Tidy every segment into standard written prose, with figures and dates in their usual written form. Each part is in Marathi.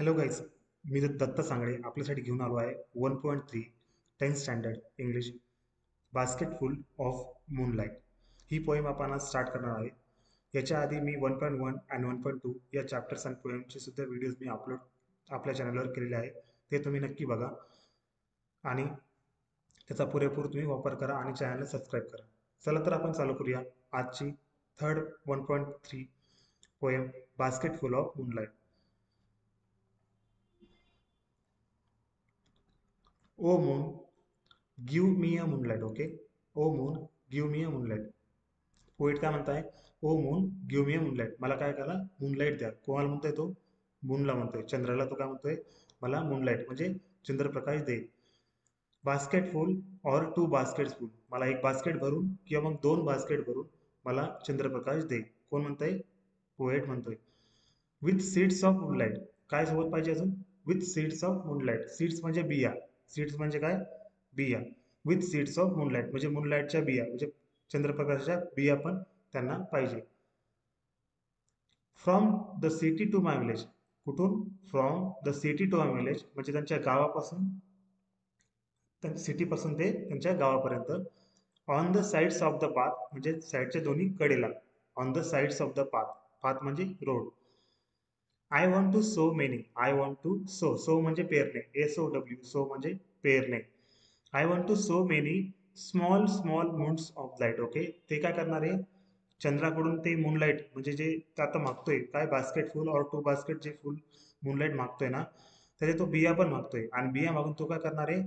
हॅलो गाईज, मी दत्त सांगडे आपल्यासाठी घेऊन आलो आहे 1.3 10th standard English basket full of moonlight. He poem आपण आज स्टार्ट करणार आहे. याच्या आधी मी 1.1 आणि 1.2 या चॅप्टर्स आणि पोएमचे सुद्धा व्हिडिओज मी अपलोड आपल्या चॅनलवर केलेले आहे. ते तुम्ही नक्की बघा आणि त्याचा पुरेपूर तुम्ही वापर करा आणि चॅनलला सबस्क्राईब करा. चला तर आपण चालू करूया आजची third 1.3 poem basket full of moonlight. O moon, give me a moonlight. Okay, O moon, give me a moonlight. Poet काय म्हणताय? O moon, give me a moonlight. मला काय करा, मूनलाईट द्या. कोणाला म्हणतोय तो? मूनला म्हणतोय, चंद्राला. तो काय म्हणतोय? मला मूनलाईट म्हणजे चंद्रप्रकाश दे. बास्केट फुल और टू बास्केट्स फुल. मला एक बास्केट भरून किंवा मग दोन बास्केट भरून मला चंद्रप्रकाश दे. कोण म्हणतंय? पोएट म्हणतोय. With seeds of moonlight. काय सोबत पाहिजे अजून? With seeds of moonlight. Seeds म्हणजे बिया. सीड्स म्हणजे काय? बिया. विथ सीड्स ऑफ मूनलाईट म्हणजे मूनलाईटच्या बिया, म्हणजे चंद्रप्रकाशाच्या बिया पण त्यांना पाहिजे. From the city to my village. कुठून? From the city to my village म्हणजे त्यांच्या गावापासून, सिटीपासून ते त्यांच्या गावापर्यंत. On the sides of the path म्हणजे साईडच्या दोन्ही कडेला. On the sides of the path. Path म्हणजे road. I want to sow many. I want to sow. Sow म्हणजे पेरणे. SOW. सो म्हणजे पेरणे. I want to sow many small small moons of light. Okay, ते काय करणार आहे? चंद्राकडून ते मूनलाईट म्हणजे जे आता मागतोय काय, बास्केट फुल और टू बास्केट, जे फुल मूनलाईट मागतोय ना, त्याचे तो बिया पण मागतोय. आणि बिया मागून तो काय करणार आहे?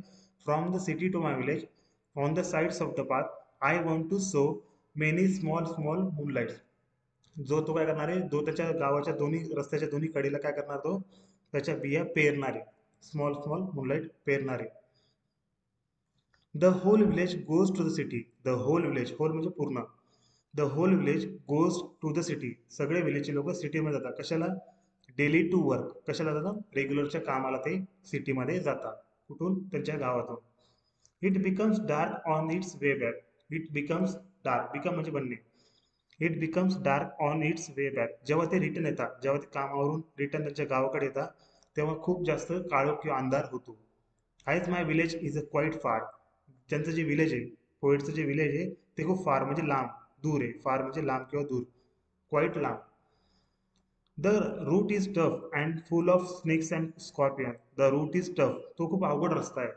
From the city to my village on the sides of the path I want to sow many small small moonlights. जो तो काय करणार आहे? जो त्याच्या गावाच्या दोन्ही रस्त्याच्या दोन्ही कडेला काय करणार? तो त्याच्या बिया पेरणार आहे. स्मॉल स्मॉल मूनलाईट पेरणार आहे. The whole village goes to the city. The whole village, whole म्हणजे पूर्ण. The whole village goes to the city. सगळे विलेजचे लोक सिटीमध्ये जातात. कशाला? Daily to work. कशाला जातात? रेग्युलरच्या कामाला ते सिटीमध्ये जातात. कुठून? त्यांच्या गावातून. It becomes dark on it's way back. It becomes dark. Become म्हणजे बनणे. It becomes dark on it's way back. जेव्हा ते रिटर्न येतात, जेव्हा ते कामावरून रिटर्न त्यांच्या गावाकडे येतात, तेव्हा खूप जास्त काळोख किंवा अंधार होतो. As my village is a quiet फार. त्यांचं जे विलेज आहे, पोएटचं जे विलेज आहे, ते खूप फार म्हणजे लांब, दूर आहे. फार म्हणजे लांब किंवा दूर. क्वाईट लांब. The route is tough and full of snakes and scorpion. The route is tough. तो खूप अवघड रस्ता आहे.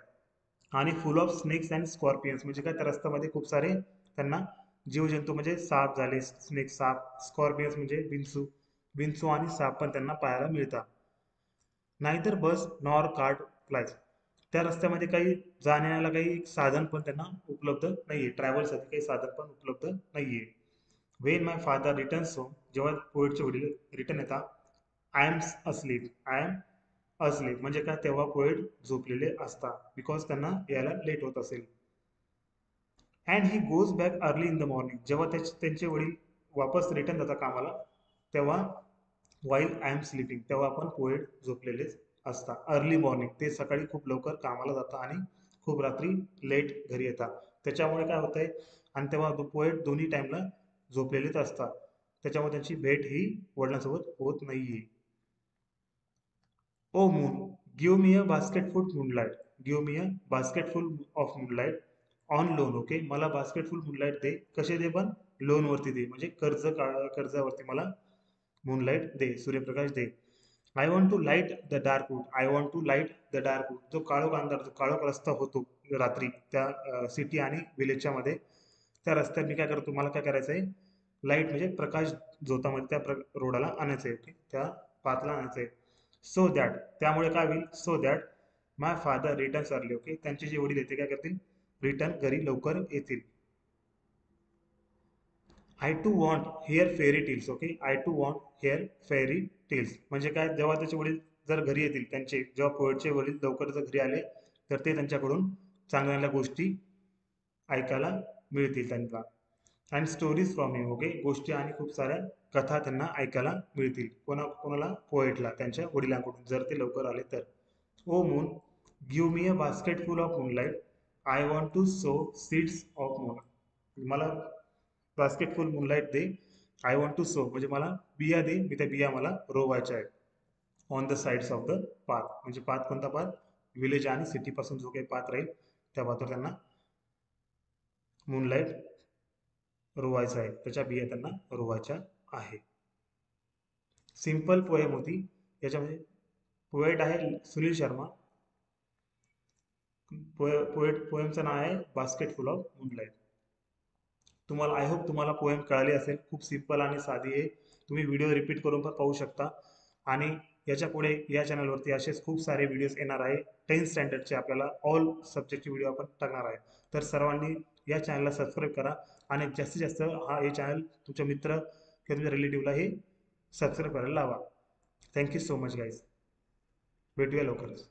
आणि full of snakes and scorpions म्हणजे काय? त्या रस्त्यामध्ये खूप सारे त्यांना जीवजंतू म्हणजे साप झाले, स्नेक साप. स्कॉर्पियन्स म्हणजे विंचू. विंचू आणि साप पण त्यांना पाहायला मिळतात. नाहीतर बस नॉर कार्ट फ्लायज. त्या रस्त्यामध्ये काही जाण्याला काही साधन पण त्यांना उपलब्ध नाहीये. ट्रॅव्हलसाठी काही साधन पण उपलब्ध नाहीये. When my father returns home. जेव्हा पोएटचे वडील रिटर्न येतात, I am asleep. I am asleep म्हणजे काय? तेव्हा पोएट झोपलेले असतात. बिकॉज त्यांना यायला लेट होत असेल. And he goes back early in the morning. जेव्हा त्यांचे वडील वापस रिटर्न जातात कामाला, तेव्हा वाईल आय एम स्लीपिंग, तेव्हा आपण पोएट झोपलेलेच असतात. अर्ली मॉर्निंग, ते सकाळी खूप लवकर कामाला जातात आणि खूप रात्री लेट घरी येतात. त्याच्यामुळे काय होतंय? आणि तेव्हा पोएट दोन्ही टाइमला झोपलेलेच असतात. त्याच्यामुळे त्यांची भेट ही वडिलांसोबत होत नाहीये. O moon, give me a basket full moonlight. Give me a basket full of moonlight on loan. Okay, मला बास्केट फुल मूनलाईट दे. कसे दे पण? लोनवरती दे, म्हणजे कर्जावरती मला मूनलाईट दे, सूर्यप्रकाश दे. I want to light the dark route. I want to light the dark route. जो काळोख अंधार, जो काळोख रस्ता होतो रात्री त्या सिटी आणि विलेजच्या मध्ये, त्या रस्त्यात मी काय करतो? मला काय करायचं आहे? लाईट म्हणजे प्रकाश झोतामध्ये त्या रोडाला आणायचं आहे. ओके, त्या पाथला आणायचं आहे. सो दॅट, त्यामुळे काय होईल? So that my father returns early. Okay, त्यांचे जे वडील येते काय करतील? रिटर्न घरी लवकर येतील. I too want her fairy tales. Okay, I too want her fairy tales म्हणजे काय? जेव्हा त्याचे वडील जर घरी येतील, त्यांचे जेव्हा पोएटचे वडील लवकर जर घरी आले, तर ते त्यांच्याकडून चांगल्या चांगल्या गोष्टी ऐकायला मिळतील त्यांना. And stories from him. Okay, गोष्टी आणि खूप साऱ्या कथा त्यांना ऐकायला मिळतील. कोणाला? पोएटला, त्यांच्या वडिलांकडून, जर ते लवकर आले तर. O moon, give me a basket full of moonlight. I want to sow seeds of moon. मला बास्केट फुल मूनलाईट दे. आय वॉन्ट टू सो म्हणजे मला बिया दे. मी त्या बिया मला रोवायच्या आहेत. On the sides of the path, म्हणजे पाथ कोणता पाथ, विलेज आणि सिटीपासून जो काही पाथ राहील त्या पाथवर त्यांना मूनलाईट रोवायचा आहे, त्याच्या बिया त्यांना रोवायच्या आहे. सिंपल पोएम होती. याच्यामध्ये पोएट आहे सुनील शर्मा. पोएमचं नाव आहे बास्केट फुल ऑफ मूनलाईट. तुम्हाला आय होप तुम्हाला पोएम कळाली असेल. खूप सिंपल आणि साधी आहे. तुम्ही व्हिडिओ रिपीट करून पण पाहू शकता. आणि याच्या पुढे या चॅनलवरती असेच खूप सारे व्हिडिओज येणार आहे. 10th स्टँडर्डचे आपल्याला ऑल सब्जेक्टचे व्हिडिओ आपण टाकणार आहे. तर सर्वांनी या चॅनलला सबस्क्राईब करा आणि जास्तीत जास्त हे चॅनल तुमच्या मित्र किंवा तुमच्या रिलेटिव्हला हे सबस्क्राईब करायला लावा. Thank you so much guys. भेटूया लवकरच.